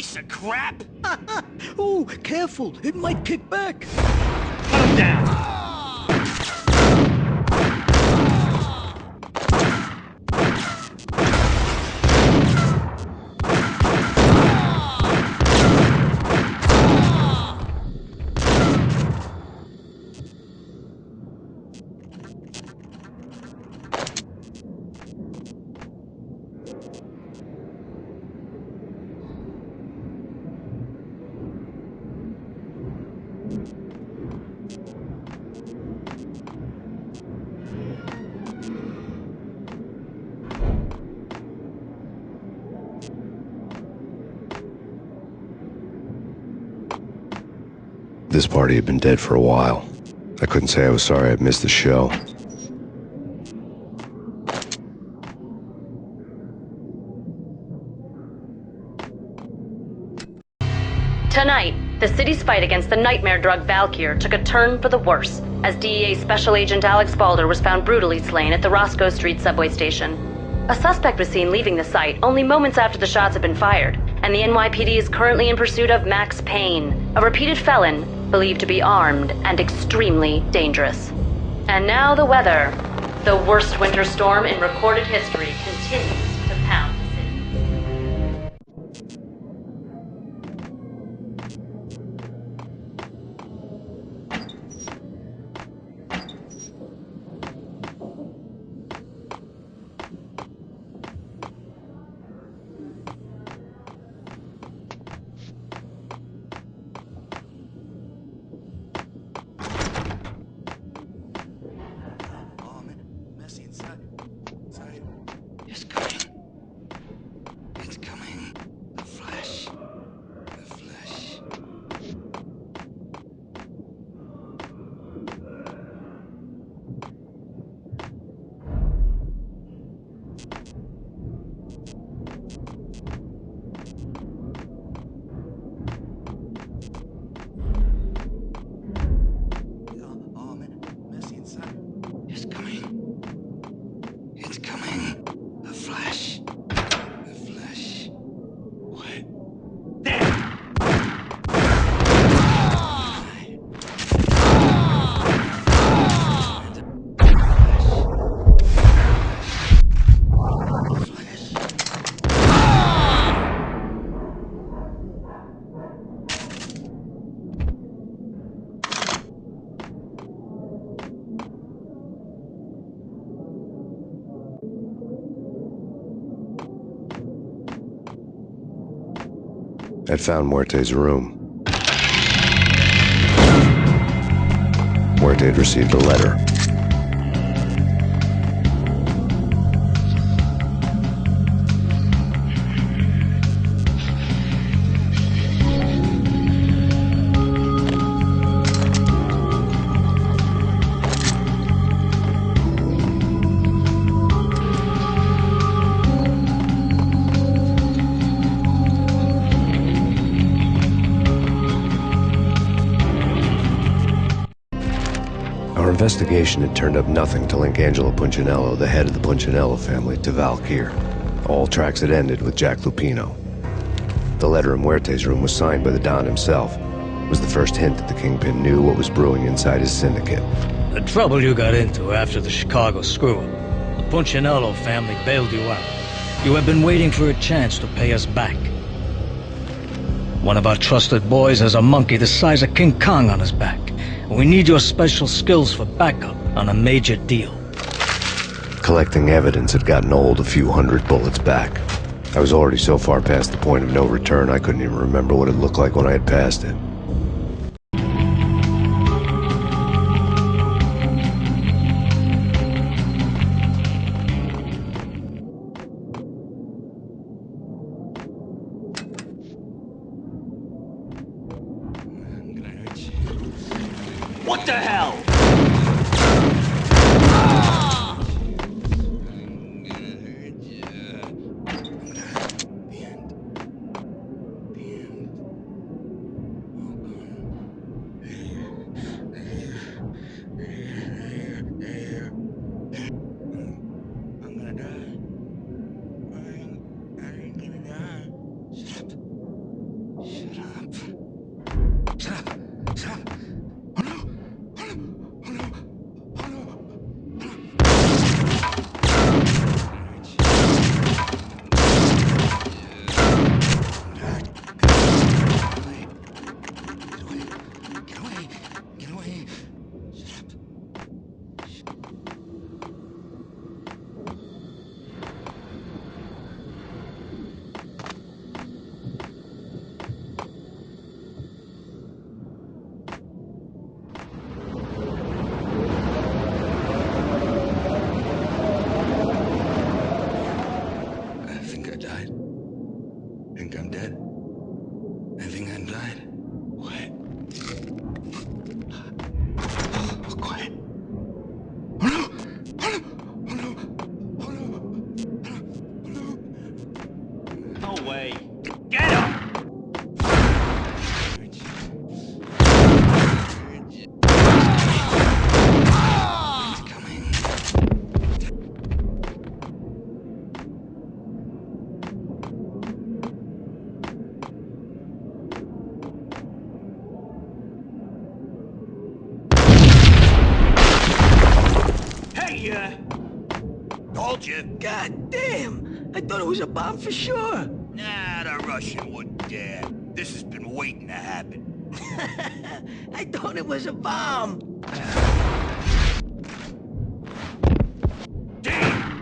piece of crap! Oh, careful, it might kick back. Put him down! This party had been dead for a while. I couldn't say I was sorry I'd missed the show. Tonight, the city's fight against the nightmare drug Valkyr took a turn for the worse, as DEA Special Agent Alex Balder was found brutally slain at the Roscoe Street subway station. A suspect was seen leaving the site only moments after the shots had been fired, and the NYPD is currently in pursuit of Max Payne, a repeated felon believed to be armed and extremely dangerous. And now the weather. The worst winter storm in recorded history continues to pound the city. I'd found Muerte's room. Muerte had received a letter. Our investigation had turned up nothing to link Angelo Punchinello, the head of the Punchinello family, to Valkyr. All tracks had ended with Jack Lupino. The letter in Muerte's room was signed by the Don himself. It was the first hint that the Kingpin knew what was brewing inside his syndicate. The trouble you got into after the Chicago screw-up. The Punchinello family bailed you out. You have been waiting for a chance to pay us back. One of our trusted boys has a monkey the size of King Kong on his back. We need your special skills for backup on a major deal. Collecting evidence had gotten old a few hundred bullets back. I was already so far past the point of no return I couldn't even remember what it looked like when I had passed it. What the hell? Told you. God damn! I thought it was a bomb for sure. Nah, the Russian wouldn't dare. This has been waiting to happen. I thought it was a bomb. Damn!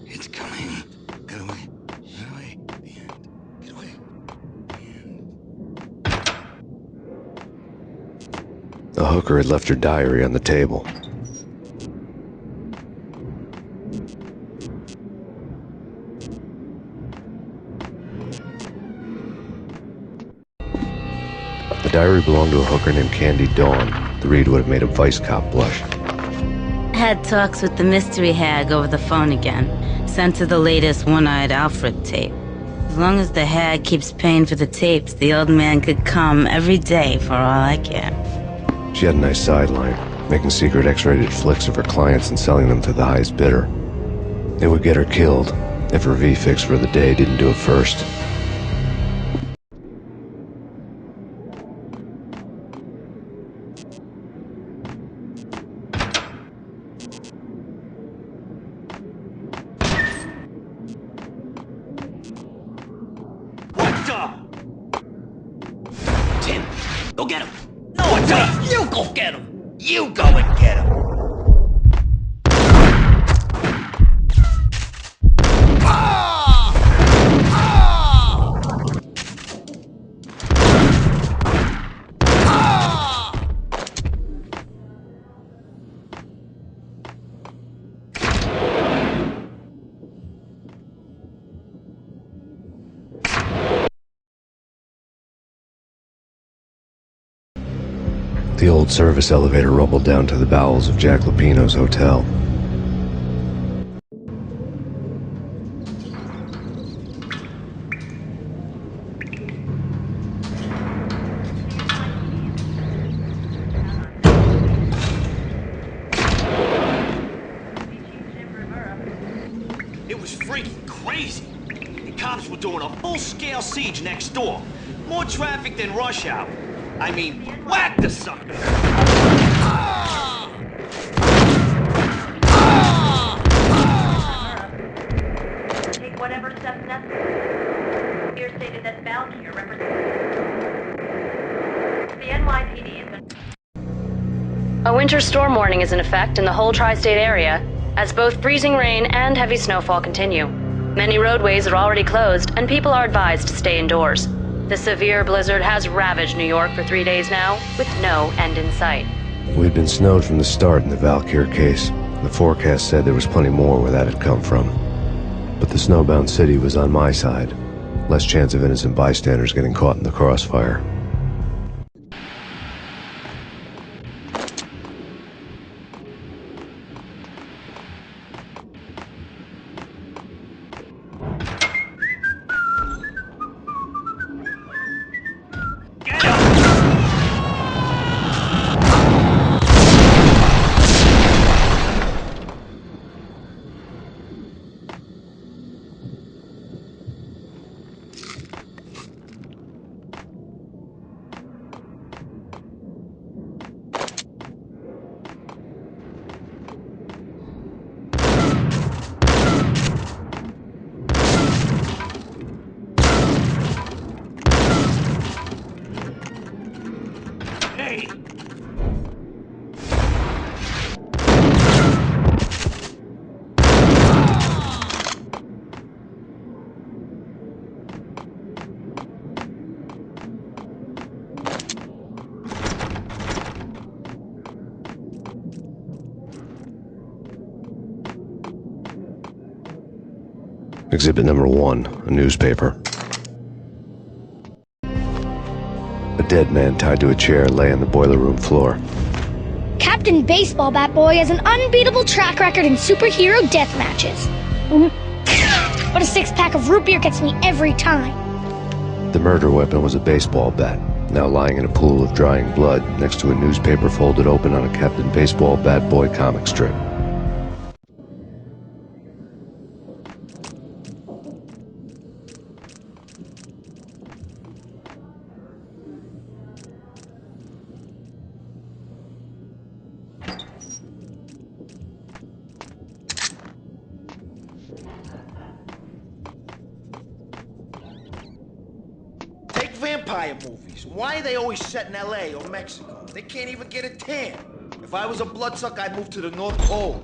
He's coming. The hooker had left her diary on the table. The diary belonged to a hooker named Candy Dawn. The read would have made a vice cop blush. Had talks with the mystery hag over the phone again. Sent her the latest One-Eyed Alfred tape. As long as the hag keeps paying for the tapes, the old man could come every day for all I care. She had a nice sideline, making secret X-rated flicks of her clients and selling them to the highest bidder. It would get her killed if her V-fix for the day didn't do it first. What the? Tim, go get him. No, what's up? You go get him. You go and get him. The old service elevator rumbled down to the bowels of Jack Lupino's hotel. It was freaking crazy. The cops were doing a full-scale siege next door. More traffic than rush hour. I mean, whack the sucker! Take whatever steps necessary. Here stated that Valkyrie represents the NYPD has been. A winter storm warning is in effect in the whole tri-state area, as both freezing rain and heavy snowfall continue. Many roadways are already closed, and people are advised to stay indoors. The severe blizzard has ravaged New York for 3 days now, with no end in sight. We'd been snowed from the start in the Valkyrie case. The forecast said there was plenty more where that had come from. But the snowbound city was on my side. Less chance of innocent bystanders getting caught in the crossfire. Hey! Exhibit number 1, a newspaper. A dead man tied to a chair lay on the boiler room floor. Captain Baseball Bat Boy has an unbeatable track record in superhero death matches. but a six-pack of root beer gets me every time. The murder weapon was a baseball bat, now lying in a pool of drying blood next to a newspaper folded open on a Captain Baseball Bat Boy comic strip. Take vampire movies. Why are they always set in LA or Mexico? They can't even get a tan. If I was a bloodsucker, I'd move to the North Pole.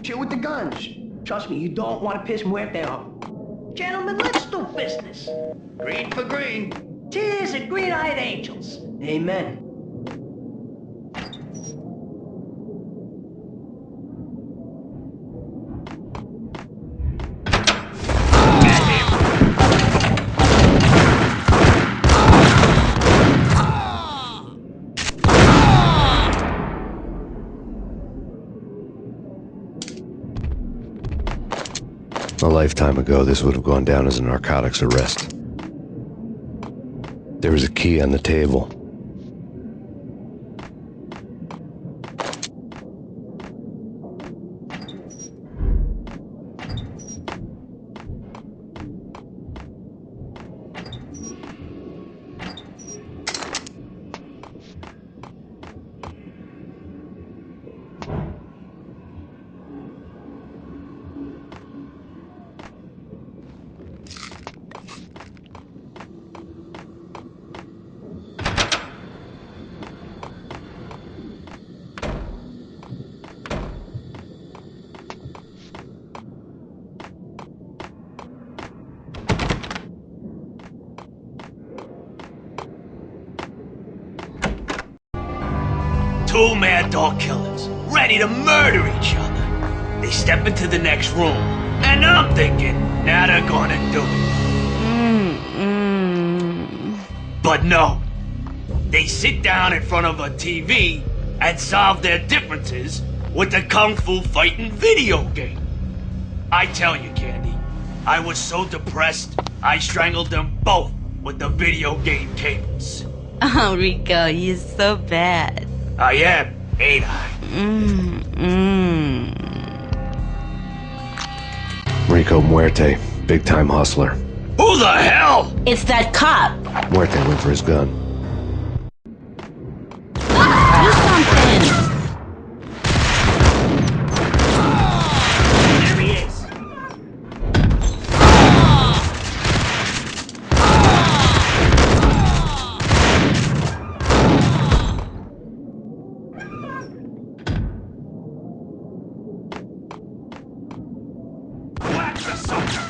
Chill with the guns. Trust me, you don't want to piss Muerte off. Gentlemen, let's do business. Green for green. Cheers and green-eyed angels. Amen. A lifetime ago, this would have gone down as a narcotics arrest. There was a key on the table. Two mad dog killers, ready to murder each other. They step into the next room, and I'm thinking, now they're gonna do it. But no. They sit down in front of a TV and solve their differences with the kung fu fighting video game. I tell you, Candy, I was so depressed, I strangled them both with the video game cables. Oh, Rico, you're so bad. I am, ain't I? Rico Muerte, big-time hustler. Who the hell? It's that cop. Muerte went for his gun. Do something. There he is. Whack the sucker!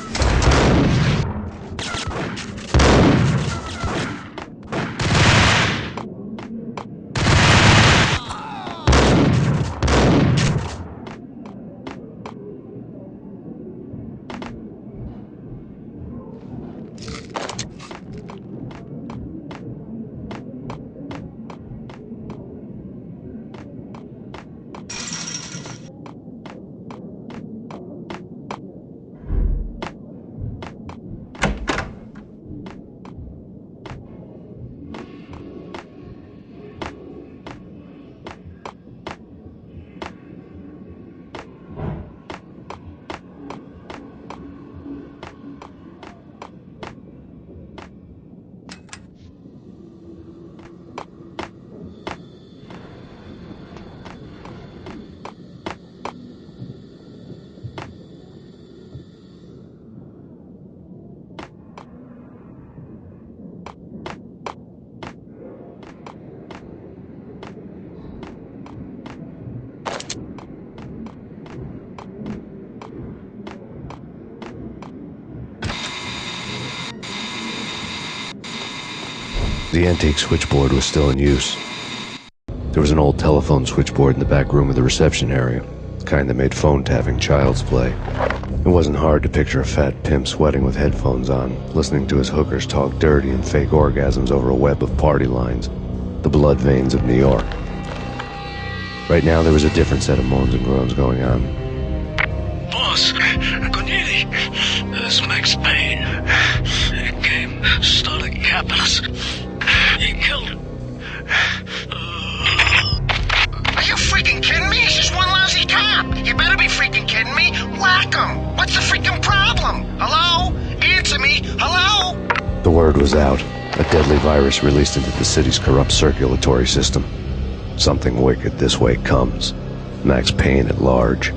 The antique switchboard was still in use. There was an old telephone switchboard in the back room of the reception area, the kind that made phone tapping child's play. It wasn't hard to picture a fat pimp sweating with headphones on, listening to his hookers talk dirty and fake orgasms over a web of party lines, the blood veins of New York. Right now there was a different set of moans and groans going on. Boss, Gunidi, this Max Payne. He came, started capping us. He killed him. Are you freaking kidding me? He's just one lousy cop. You better be freaking kidding me. Whack him. What's the freaking problem? Hello? Answer me. Hello? The word was out. A deadly virus released into the city's corrupt circulatory system. Something wicked this way comes. Max Payne at large.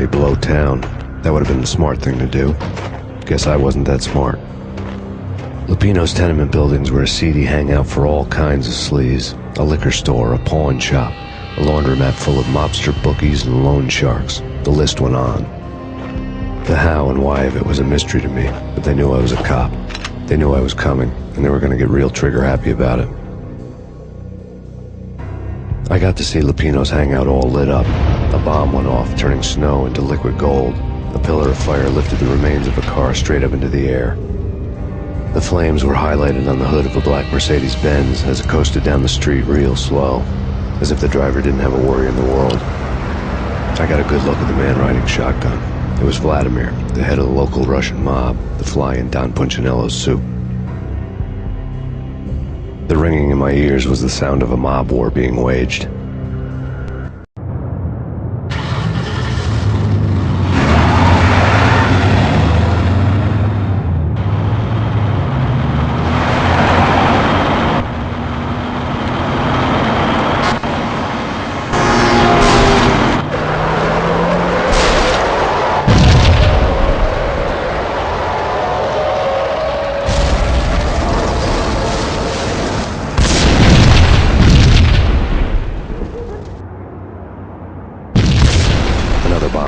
away, blow town. That would have been the smart thing to do. Guess I wasn't that smart. Lupino's tenement buildings were a seedy hangout for all kinds of sleaze. A liquor store, a pawn shop, a laundromat full of mobster bookies and loan sharks. The list went on. The how and why of it was a mystery to me, but they knew I was a cop. They knew I was coming, and they were going to get real trigger-happy about it. I got to see Lupino's hangout all lit up. A bomb went off, turning snow into liquid gold. A pillar of fire lifted the remains of a car straight up into the air. The flames were highlighted on the hood of a black Mercedes-Benz as it coasted down the street real slow, as if the driver didn't have a worry in the world. I got a good look at the man riding shotgun. It was Vladimir, the head of the local Russian mob, the fly in Don Punchinello's soup. The ringing in my ears was the sound of a mob war being waged.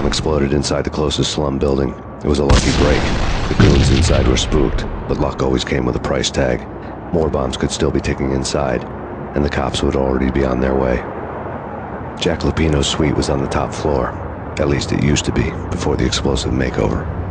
Exploded inside the closest slum building. It was a lucky break. The goons inside were spooked, but luck always came with a price tag. More bombs could still be ticking inside, and the cops would already be on their way. Jack Lupino's suite was on the top floor. At least it used to be, before the explosive makeover.